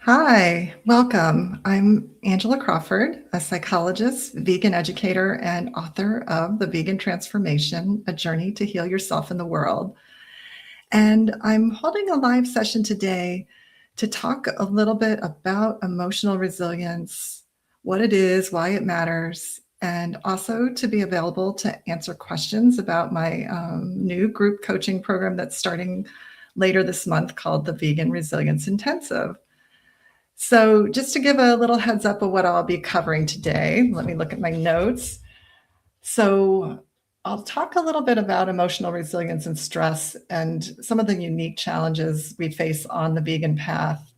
Hi, welcome. I'm Angela Crawford, a psychologist, vegan educator, and author of The Vegan Transformation, A Journey to Heal Yourself and the World. And I'm holding a live session today to talk a little bit about emotional resilience, what it is, why it matters, and also to be available to answer questions about my new group coaching program that's starting later this month called the Vegan Resilience Intensive. So just to give a little heads up of what I'll be covering today, let me look at my notes. So I'll talk a little bit about emotional resilience and stress and some of the unique challenges we face on the vegan path.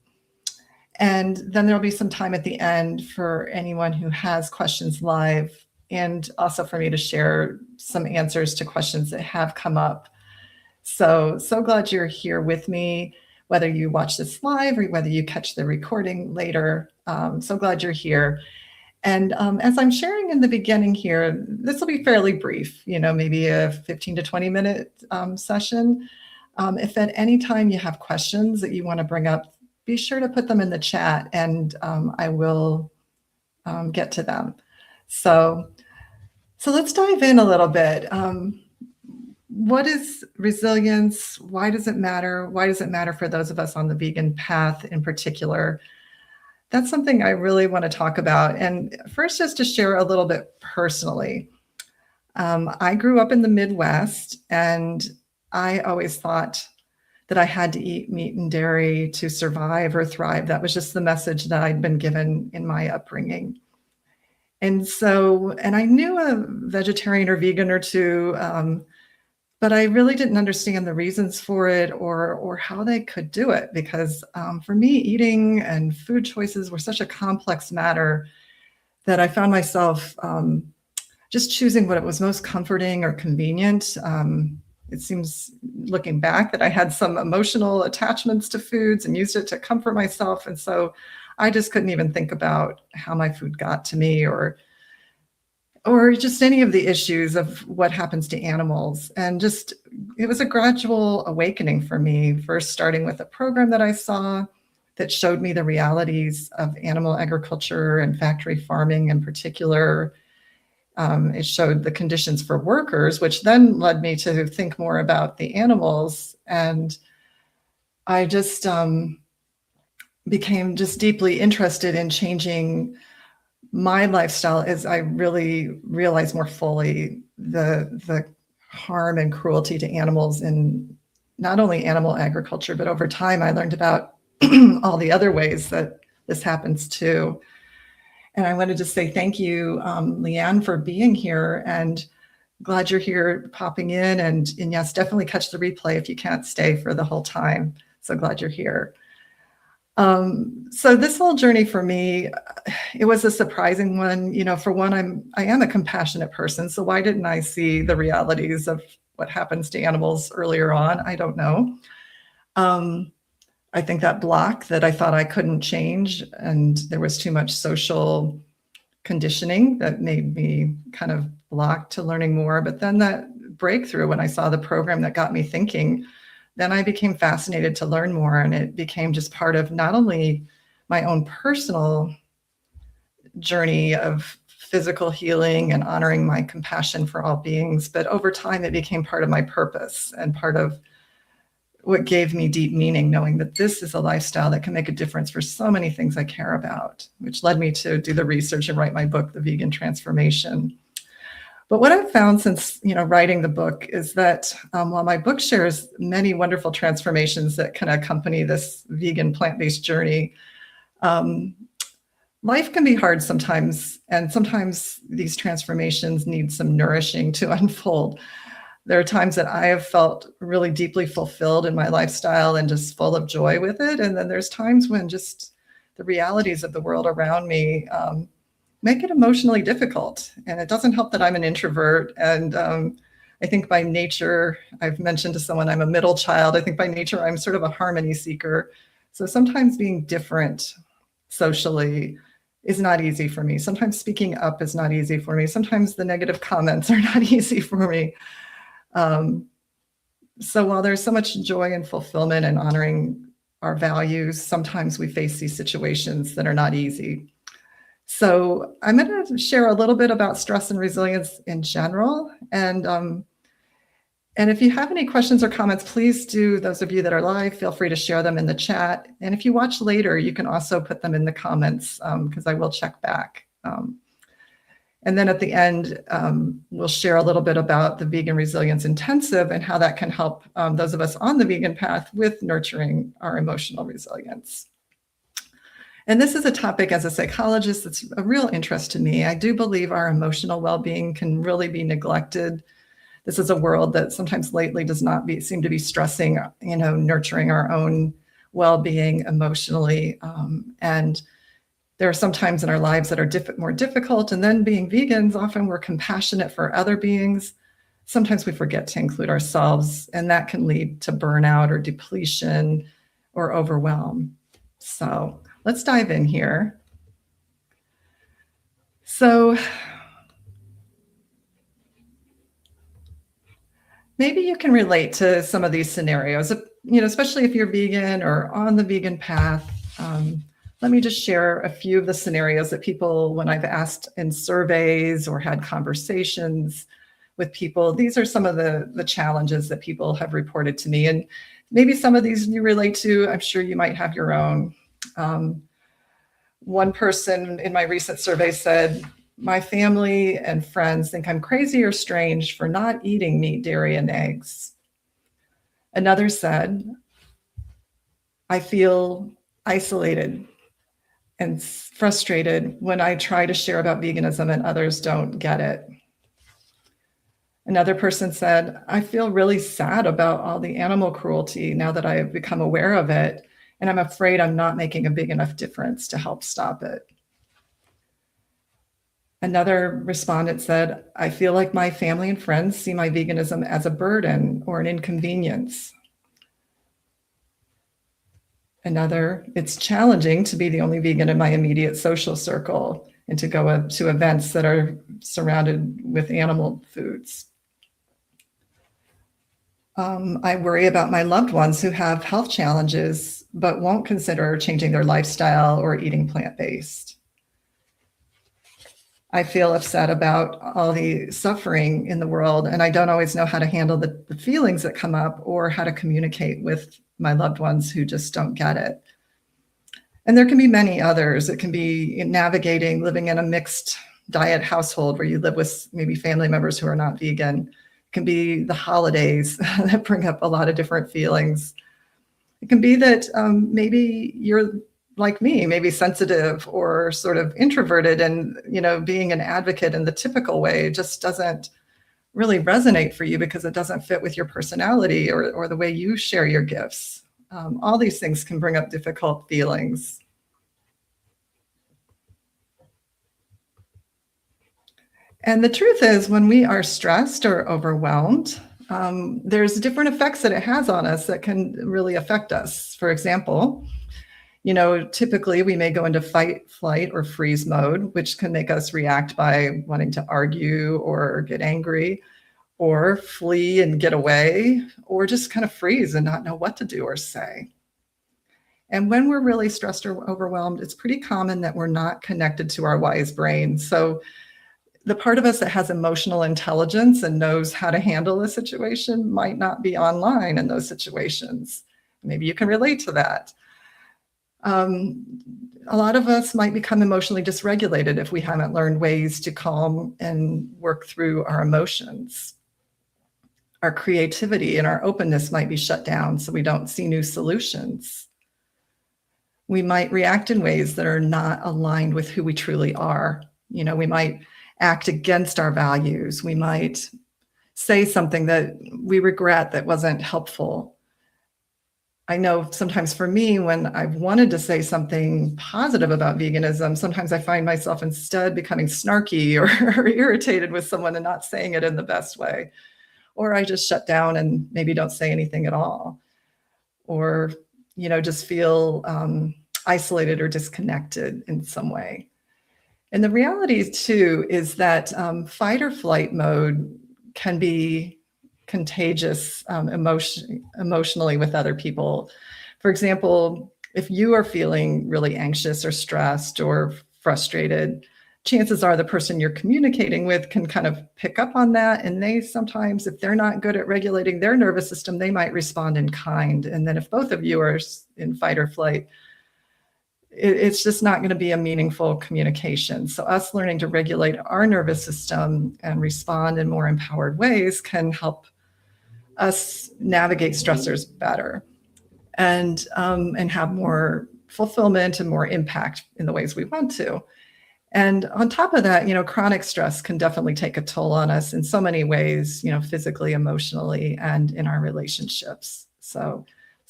And then there'll be some time at the end for anyone who has questions live, and also for me to share some answers to questions that have come up. So glad you're here with me, whether you watch this live or whether you catch the recording later. So glad you're here. And as I'm sharing in the beginning here, this will be fairly brief, maybe a 15 to 20 minute session. If at any time you have questions that you want to bring up, be sure to put them in the chat and I will get to them. So let's dive in a little bit. What is resilience? Why does it matter? Why does it matter for those of us on the vegan path in particular? That's something I really want to talk about. And first, just to share a little bit personally. I grew up in the Midwest, and I always thought that I had to eat meat and dairy to survive or thrive. That was just the message that I'd been given in my upbringing. And I knew a vegetarian or vegan or two, but I really didn't understand the reasons for it or how they could do it, because for me, eating and food choices were such a complex matter that I found myself just choosing what was most comforting or convenient. It seems, looking back, that I had some emotional attachments to foods and used it to comfort myself. And so I just couldn't even think about how my food got to me or just any of the issues of what happens to animals. And just, it was a gradual awakening for me, first starting with a program that I saw that showed me the realities of animal agriculture and factory farming in particular. It showed the conditions for workers, which then led me to think more about the animals. And I just became just deeply interested in changing my lifestyle as I really realized more fully the harm and cruelty to animals in not only animal agriculture, but over time I learned about all the other ways that this happens too. And I wanted to say thank you, Leanne, for being here, and glad you're here popping in. And yes, definitely catch the replay if you can't stay for the whole time. So glad you're here. So this whole journey for me, it was a surprising one. For one, I am a compassionate person. So why didn't I see the realities of what happens to animals earlier on? I don't know. I think that block that I thought I couldn't change, and there was too much social conditioning that made me kind of blocked to learning more. But then that breakthrough, when I saw the program that got me thinking, then I became fascinated to learn more, and it became just part of not only my own personal journey of physical healing and honoring my compassion for all beings, but over time it became part of my purpose and part of what gave me deep meaning, knowing that this is a lifestyle that can make a difference for so many things I care about, which led me to do the research and write my book, The Vegan Transformation. But what I've found since writing the book is that while my book shares many wonderful transformations that can accompany this vegan plant-based journey, life can be hard sometimes, and sometimes these transformations need some nourishing to unfold. There are times that I have felt really deeply fulfilled in my lifestyle and just full of joy with it. And then there's times when just the realities of the world around me make it emotionally difficult. And it doesn't help that I'm an introvert. And I think by nature, I've mentioned to someone I'm a middle child. I think by nature, I'm sort of a harmony seeker. So sometimes being different socially is not easy for me. Sometimes speaking up is not easy for me. Sometimes the negative comments are not easy for me. So while there's so much joy and fulfillment and honoring our values, sometimes we face these situations that are not easy. So I'm going to share a little bit about stress and resilience in general. And if you have any questions or comments, please do, those of you that are live, feel free to share them in the chat. And if you watch later, you can also put them in the comments because I will check back. And then at the end, we'll share a little bit about the Vegan Resilience Intensive and how that can help those of us on the vegan path with nurturing our emotional resilience. And this is a topic as a psychologist that's a real interest to me. I do believe our emotional well-being can really be neglected. This is a world that sometimes lately does not seem to be stressing, nurturing our own well-being emotionally. And there are some times in our lives that are more difficult. And then being vegans, often we're compassionate for other beings. Sometimes we forget to include ourselves, and that can lead to burnout or depletion or overwhelm. So let's dive in here. So maybe you can relate to some of these scenarios, especially if you're vegan or on the vegan path. Let me just share a few of the scenarios that people, when I've asked in surveys or had conversations with people, these are some of the challenges that people have reported to me. And maybe some of these you relate to. I'm sure you might have your own. One person in my recent survey said, "My family and friends think I'm crazy or strange for not eating meat, dairy, and eggs." Another said, "I feel isolated and frustrated when I try to share about veganism and others don't get it." Another person said, "I feel really sad about all the animal cruelty now that I have become aware of it, and I'm afraid I'm not making a big enough difference to help stop it." Another respondent said, "I feel like my family and friends see my veganism as a burden or an inconvenience." Another, "It's challenging to be the only vegan in my immediate social circle and to go to events that are surrounded with animal foods. I worry about my loved ones who have health challenges but won't consider changing their lifestyle or eating plant-based. I feel upset about all the suffering in the world, and I don't always know how to handle the feelings that come up or how to communicate with my loved ones who just don't get it." And there can be many others. It can be in navigating living in a mixed diet household where you live with maybe family members who are not vegan. It can be the holidays that bring up a lot of different feelings. It can be that maybe you're like me, maybe sensitive or sort of introverted, and being an advocate in the typical way just doesn't really resonate for you because it doesn't fit with your personality or the way you share your gifts. All these things can bring up difficult feelings. And the truth is, when we are stressed or overwhelmed, there's different effects that it has on us that can really affect us. For example, typically we may go into fight, flight, or freeze mode, which can make us react by wanting to argue or get angry, or flee and get away, or just kind of freeze and not know what to do or say. And when we're really stressed or overwhelmed, it's pretty common that we're not connected to our wise brain. So the part of us that has emotional intelligence and knows how to handle a situation might not be online in those situations. Maybe you can relate to that. A lot of us might become emotionally dysregulated if we haven't learned ways to calm and work through our emotions. Our creativity and our openness might be shut down, so we don't see new solutions. We might react in ways that are not aligned with who we truly are. We might act against our values. We might say something that we regret that wasn't helpful. I know sometimes for me, when I've wanted to say something positive about veganism, sometimes I find myself instead becoming snarky or irritated with someone and not saying it in the best way. Or I just shut down and maybe don't say anything at all. Or, just feel isolated or disconnected in some way. And the reality too is that fight or flight mode can be contagious emotionally with other people. For example, if you are feeling really anxious or stressed or frustrated, chances are the person you're communicating with can kind of pick up on that. And they sometimes, if they're not good at regulating their nervous system, they might respond in kind. And then if both of you are in fight or flight, it's just not going to be a meaningful communication. So us learning to regulate our nervous system and respond in more empowered ways can help us navigate stressors better and have more fulfillment and more impact in the ways we want to. And on top of that, chronic stress can definitely take a toll on us in so many ways, physically, emotionally, and in our relationships. So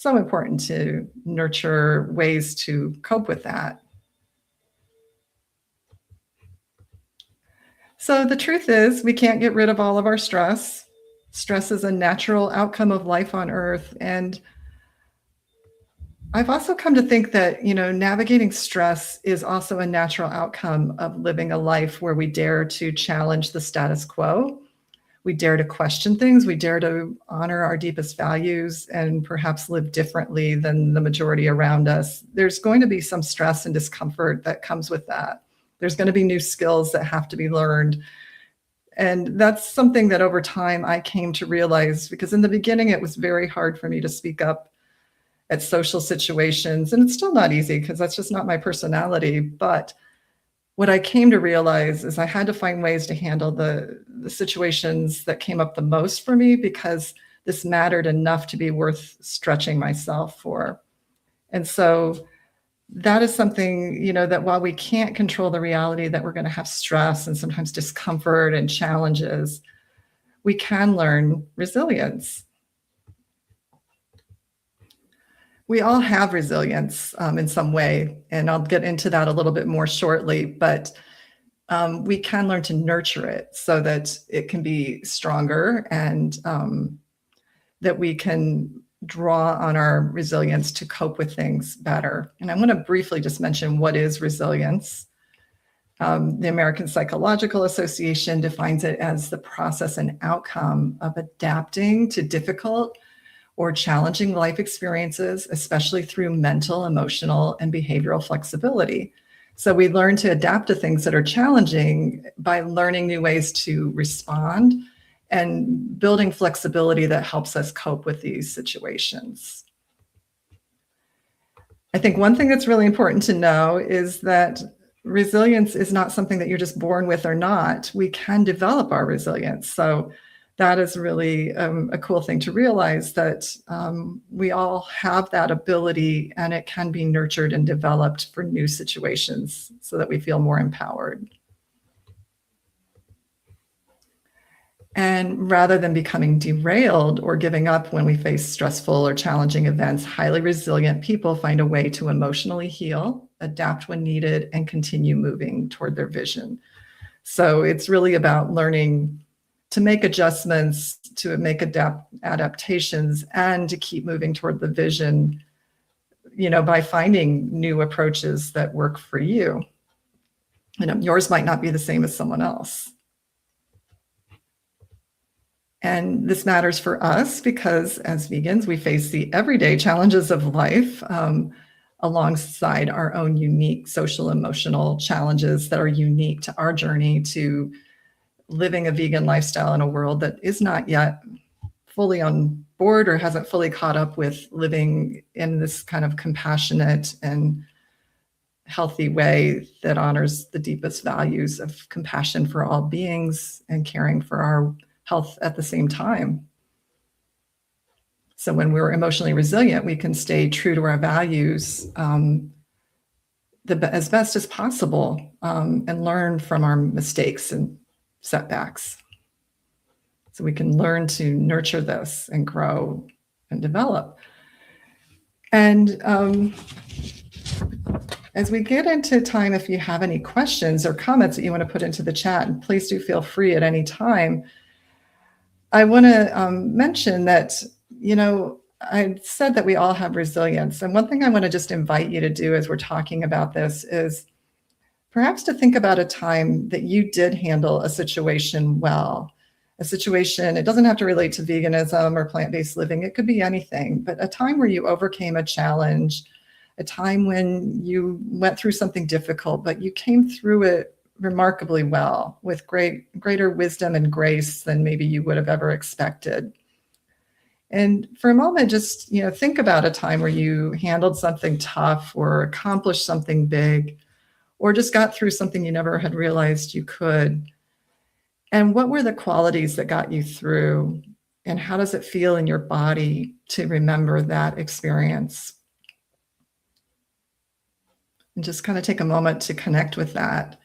important to nurture ways to cope with that. So the truth is, we can't get rid of all of our stress. Stress is a natural outcome of life on Earth. And I've also come to think that, navigating stress is also a natural outcome of living a life where we dare to challenge the status quo. We dare to question things. We dare to honor our deepest values and perhaps live differently than the majority around us. There's going to be some stress and discomfort that comes with that. There's going to be new skills that have to be learned. And that's something that over time I came to realize, because in the beginning, it was very hard for me to speak up at social situations. And it's still not easy because that's just not my personality. But what I came to realize is I had to find ways to handle the situations that came up the most for me, because this mattered enough to be worth stretching myself for. And so that is something, that while we can't control the reality that we're going to have stress and sometimes discomfort and challenges, we can learn resilience. We all have resilience in some way, and I'll get into that a little bit more shortly, but we can learn to nurture it so that it can be stronger and that we can draw on our resilience to cope with things better. And I want to briefly just mention what is resilience. The American Psychological Association defines it as the process and outcome of adapting to difficult or challenging life experiences, especially through mental, emotional, and behavioral flexibility. So we learn to adapt to things that are challenging by learning new ways to respond and building flexibility that helps us cope with these situations. I think one thing that's really important to know is that resilience is not something that you're just born with or not. We can develop our resilience. So that is really a cool thing to realize, that we all have that ability, and it can be nurtured and developed for new situations so that we feel more empowered. And rather than becoming derailed or giving up when we face stressful or challenging events, highly resilient people find a way to emotionally heal, adapt when needed, and continue moving toward their vision. So it's really about learning to make adjustments, to make adaptations, and to keep moving toward the vision, by finding new approaches that work for you. Yours might not be the same as someone else. And this matters for us because as vegans, we face the everyday challenges of life alongside our own unique social emotional challenges that are unique to our journey to living a vegan lifestyle in a world that is not yet fully on board or hasn't fully caught up with living in this kind of compassionate and healthy way that honors the deepest values of compassion for all beings and caring for our health at the same time. So when we're emotionally resilient, we can stay true to our values as best as possible and learn from our mistakes and setbacks. So we can learn to nurture this and grow and develop. And as we get into time, if you have any questions or comments that you want to put into the chat, and please do feel free at any time. I want to mention that, I said that we all have resilience. And one thing I want to just invite you to do as we're talking about this is perhaps to think about a time that you did handle a situation well, a situation. It doesn't have to relate to veganism or plant-based living. It could be anything, but a time where you overcame a challenge, a time when you went through something difficult, but you came through it remarkably well with greater wisdom and grace than maybe you would have ever expected. And for a moment, just think about a time where you handled something tough or accomplished something big, or just got through something you never had realized you could. And what were the qualities that got you through? And how does it feel in your body to remember that experience? And just kind of take a moment to connect with that,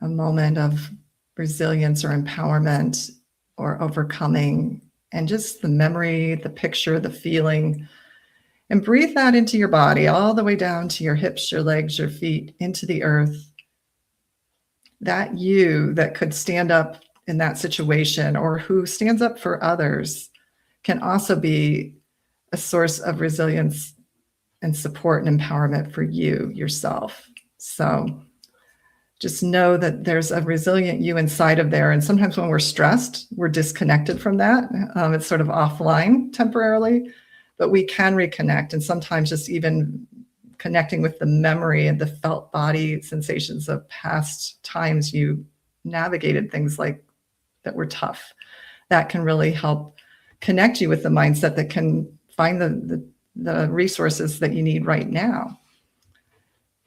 a moment of resilience or empowerment or overcoming, and just the memory, the picture, the feeling. And breathe that into your body, all the way down to your hips, your legs, your feet, into the earth. That you that could stand up in that situation, or who stands up for others, can also be a source of resilience and support and empowerment for you yourself. So just know that there's a resilient you inside of there. And sometimes when we're stressed, we're disconnected from that. It's sort of offline temporarily, but we can reconnect. And sometimes just even connecting with the memory and the felt body sensations of past times you navigated things like that were tough, that can really help connect you with the mindset that can find the resources that you need right now.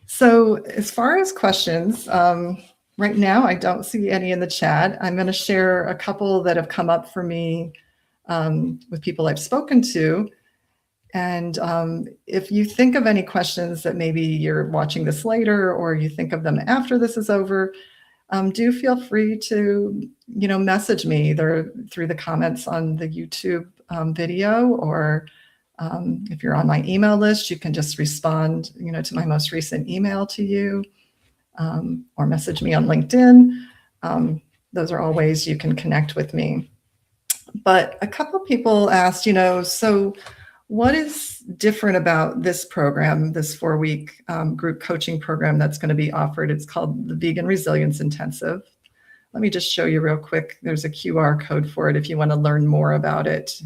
So as far as questions, right now I don't see any in the chat. I'm going to share a couple that have come up for me with people I've spoken to. And if you think of any questions that maybe you're watching this later, or you think of them after this is over, do feel free to message me either through the comments on the YouTube video, or if you're on my email list, you can just respond to my most recent email to you, or message me on LinkedIn. Those are all ways you can connect with me. But a couple of people asked, so what is different about this program, this 4-week group coaching program that's going to be offered? It's called the Vegan Resilience Intensive. Let me just show you real quick. There's a QR code for it if you want to learn more about it.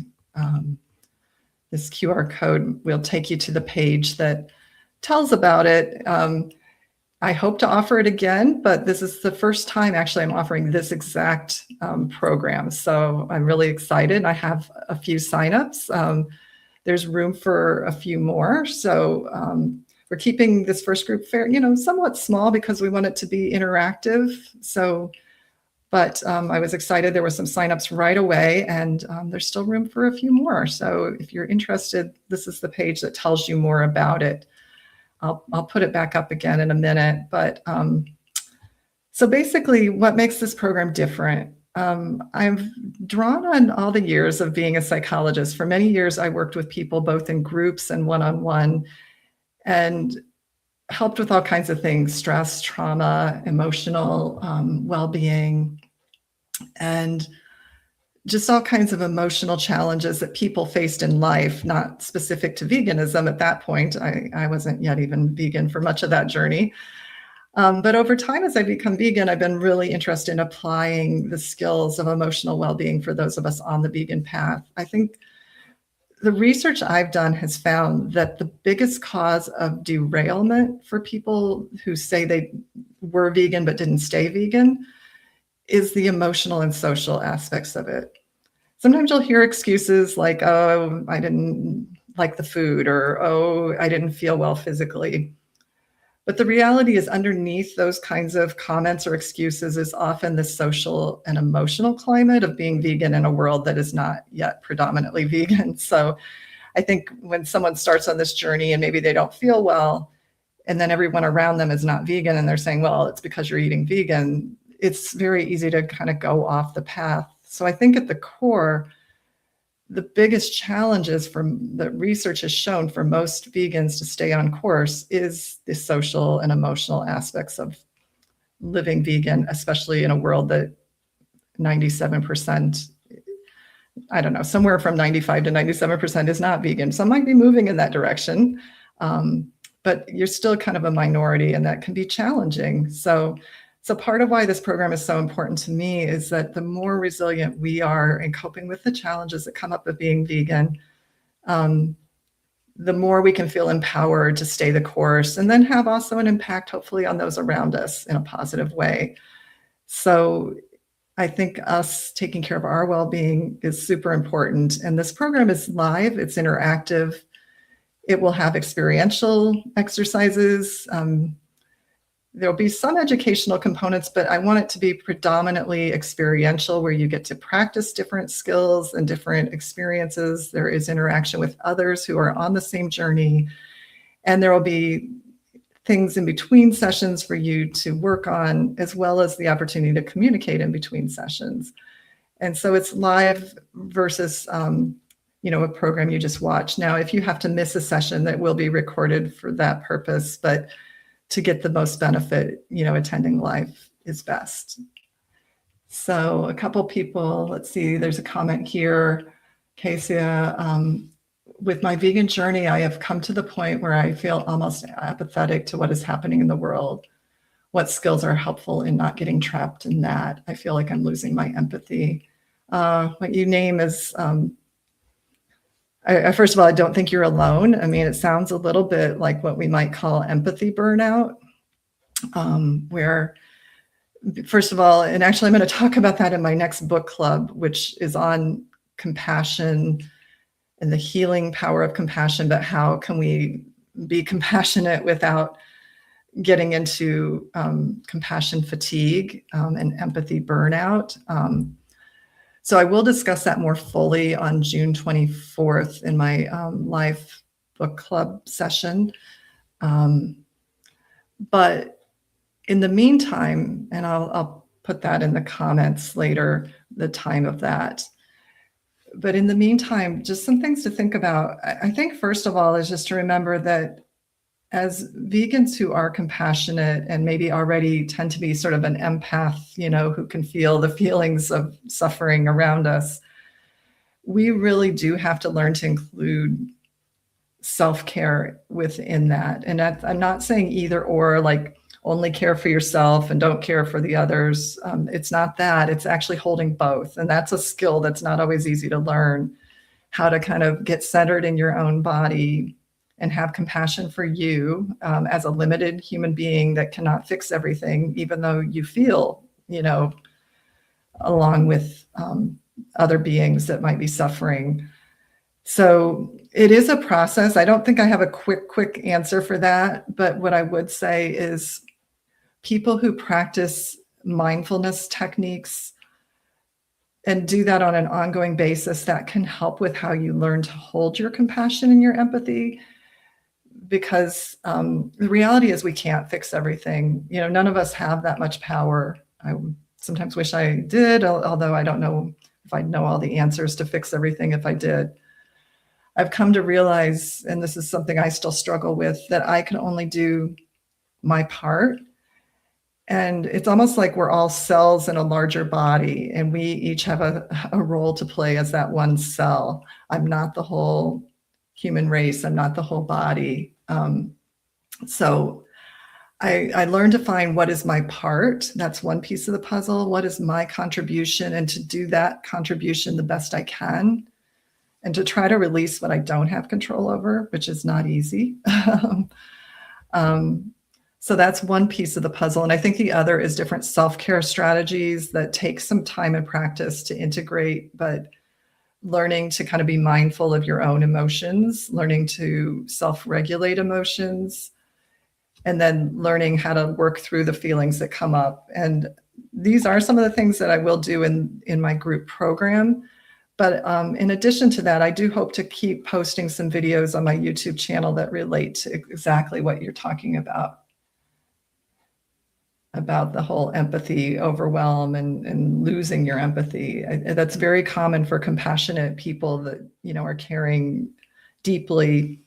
This QR code will take you to the page that tells about it. I hope to offer it again, but this is the first time actually I'm offering this exact program. So I'm really excited. I have a few signups. There's room for a few more. So we're keeping this first group fair, somewhat small because we want it to be interactive. So, but I was excited. There were some signups right away, and there's still room for a few more. So if you're interested, this is the page that tells you more about it. I'll put it back up again in a minute. But so basically what makes this program different? I've drawn on all the years of being a psychologist. For many years, I worked with people both in groups and one-on-one, and helped with all kinds of things: stress, trauma, emotional well-being, and just all kinds of emotional challenges that people faced in life, not specific to veganism at that point. I wasn't yet even vegan for much of that journey. But over time, as I become vegan, I've been really interested in applying the skills of emotional well-being for those of us on the vegan path. I think the research I've done has found that the biggest cause of derailment for people who say they were vegan but didn't stay vegan is the emotional and social aspects of it. Sometimes you'll hear excuses like, oh, I didn't like the food, or, oh, I didn't feel well physically. But the reality is, underneath those kinds of comments or excuses is often the social and emotional climate of being vegan in a world that is not yet predominantly vegan. So I think when someone starts on this journey and maybe they don't feel well, and then everyone around them is not vegan and they're saying, well, it's because you're eating vegan, it's very easy to kind of go off the path. So I think at the core, the biggest challenges that research has shown for most vegans to stay on course is the social and emotional aspects of living vegan, especially in a world that 97%, I don't know, somewhere from 95 to 97% is not vegan. Some might be moving in that direction, but you're still kind of a minority, and that can be challenging. So So part of why this program is so important to me is that the more resilient we are in coping with the challenges that come up with being vegan, the more we can feel empowered to stay the course and then have also an impact, hopefully, on those around us in a positive way. So I think us taking care of our well-being is super important. And this program is live, it's interactive. It will have experiential exercises. There'll be some educational components, but I want it to be predominantly experiential, where you get to practice different skills and different experiences. There is interaction with others who are on the same journey. And there will be things in between sessions for you to work on, as well as the opportunity to communicate in between sessions. And so it's live versus a program you just watch. Now, if you have to miss a session, that will be recorded for that purpose, but to get the most benefit, attending live is best. So a couple people, let's see, there's a comment here, Cassia. With my vegan journey, I have come to the point where I feel almost apathetic to what is happening in the world. What skills are helpful in not getting trapped in that? I feel like I'm losing my empathy. What you name is, first of all, I don't think you're alone. I mean, it sounds a little bit like what we might call empathy burnout, where, first of all, and actually I'm going to talk about that in my next book club, which is on compassion and the healing power of compassion, but how can we be compassionate without getting into compassion fatigue and empathy burnout. So I will discuss that more fully on June 24th in my live book club session. But in the meantime, and I'll put that in the comments later, the time of that. But in the meantime, just some things to think about. I think first of all is just to remember that as vegans who are compassionate and maybe already tend to be sort of an empath, who can feel the feelings of suffering around us, we really do have to learn to include self-care within that. And I'm not saying either or, like only care for yourself and don't care for the others. It's not that. It's actually holding both. And that's a skill that's not always easy to learn, how to kind of get centered in your own body and have compassion for you as a limited human being that cannot fix everything, even though you feel, along with other beings that might be suffering. So it is a process. I don't think I have a quick answer for that. But what I would say is people who practice mindfulness techniques and do that on an ongoing basis, that can help with how you learn to hold your compassion and your empathy. Because the reality is we can't fix everything. None of us have that much power. I sometimes wish I did, although I don't know if I'd know all the answers to fix everything if I did. I've come to realize, and this is something I still struggle with, that I can only do my part. And it's almost like we're all cells in a larger body, and we each have a role to play as that one cell. I'm not the whole human race. I'm not the whole body. So I learned to find what is my part. That's one piece of the puzzle. What is my contribution? And to do that contribution the best I can, and to try to release what I don't have control over, which is not easy. So that's one piece of the puzzle. And I think the other is different self-care strategies that take some time and practice to integrate, but learning to kind of be mindful of your own emotions, learning to self-regulate emotions, and then learning how to work through the feelings that come up. And these are some of the things that I will do in my group program. But in addition to that, I do hope to keep posting some videos on my YouTube channel that relate to exactly what you're talking about the whole empathy overwhelm and losing your empathy. That's very common for compassionate people that, are caring deeply.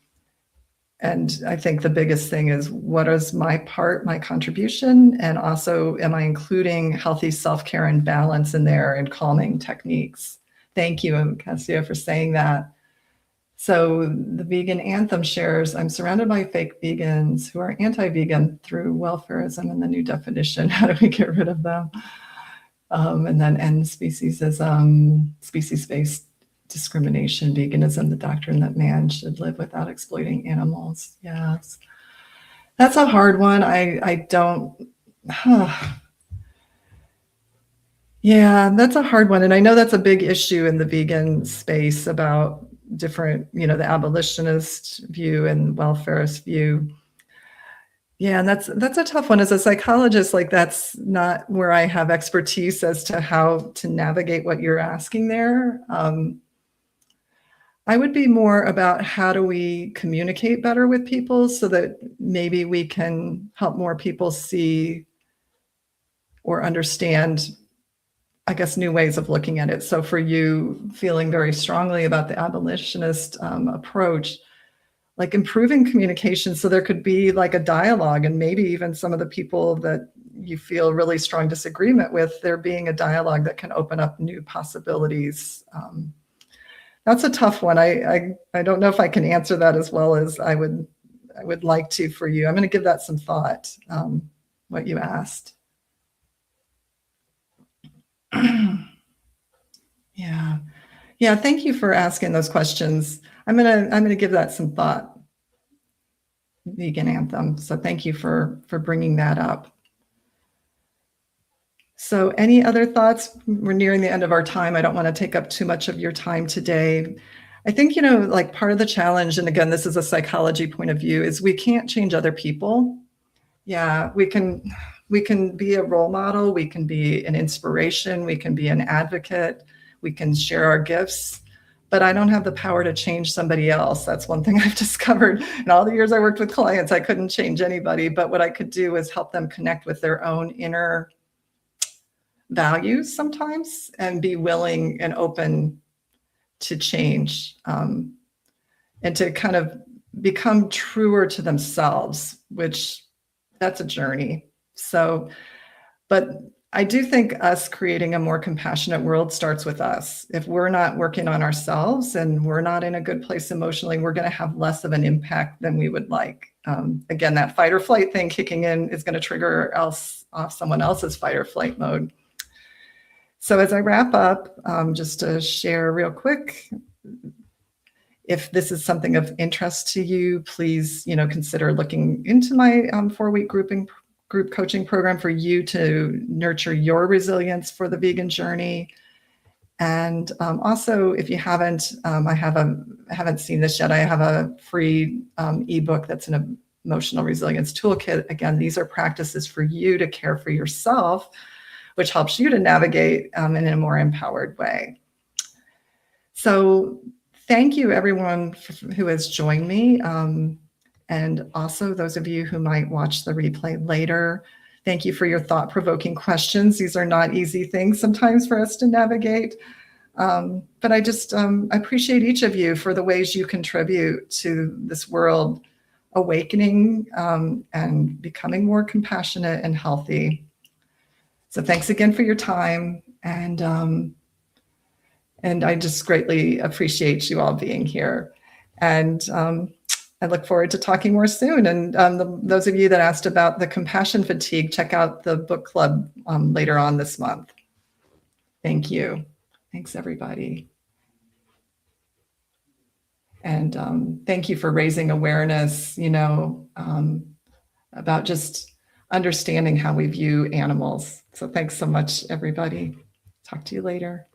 And I think the biggest thing is, what is my part, my contribution? And also, am I including healthy self-care and balance in there and calming techniques? Thank you, Cassia, for saying that. So the vegan anthem shares, I'm surrounded by fake vegans who are anti-vegan through welfarism and the new definition. How do we get rid of them? And then end speciesism, species-based discrimination, veganism, the doctrine that man should live without exploiting animals. Yes. That's a hard one. I don't, yeah, that's a hard one. And I know that's a big issue in the vegan space about different, the abolitionist view and welfarist view. Yeah, and that's a tough one. As a psychologist, like that's not where I have expertise as to how to navigate what you're asking there. I would be more about how do we communicate better with people so that maybe we can help more people see or understand, I guess, new ways of looking at it. So for you feeling very strongly about the abolitionist approach, like improving communication so there could be like a dialogue, and maybe even some of the people that you feel really strong disagreement with, there being a dialogue that can open up new possibilities. That's a tough one. I don't know if I can answer that as well as I would like to for you. I'm going to give that some thought, what you asked. Yeah. Yeah, thank you for asking those questions. I'm gonna give that some thought, vegan anthem. So thank you for bringing that up. So any other thoughts? We're nearing the end of our time. I don't want to take up too much of your time today. I think, like part of the challenge, and again, this is a psychology point of view, is we can't change other people. Yeah, we can be a role model, we can be an inspiration, we can be an advocate, we can share our gifts, but I don't have the power to change somebody else. That's one thing I've discovered. In all the years I worked with clients, I couldn't change anybody, but what I could do is help them connect with their own inner values sometimes and be willing and open to change, and to kind of become truer to themselves, which that's a journey. So, but I do think us creating a more compassionate world starts with us. If we're not working on ourselves and we're not in a good place emotionally, we're going to have less of an impact than we would like. Again, that fight or flight thing kicking in is going to trigger off someone else's fight or flight mode. So as I wrap up, just to share real quick, if this is something of interest to you, please, consider looking into my 4-week group coaching program for you to nurture your resilience for the vegan journey. And also, if you haven't, I haven't seen this yet. I have a free ebook that's an emotional resilience toolkit. Again, these are practices for you to care for yourself, which helps you to navigate in a more empowered way. So thank you, everyone who has joined me. And also those of you who might watch the replay later. Thank you for your thought-provoking questions. These are not easy things sometimes for us to navigate. But I just appreciate each of you for the ways you contribute to this world awakening and becoming more compassionate and healthy. So thanks again for your time. And I just greatly appreciate you all being here. And I look forward to talking more soon. And those of you that asked about the compassion fatigue, check out the book club later on this month. Thank you. Thanks, everybody. And thank you for raising awareness, about just understanding how we view animals. So thanks so much, everybody. Talk to you later.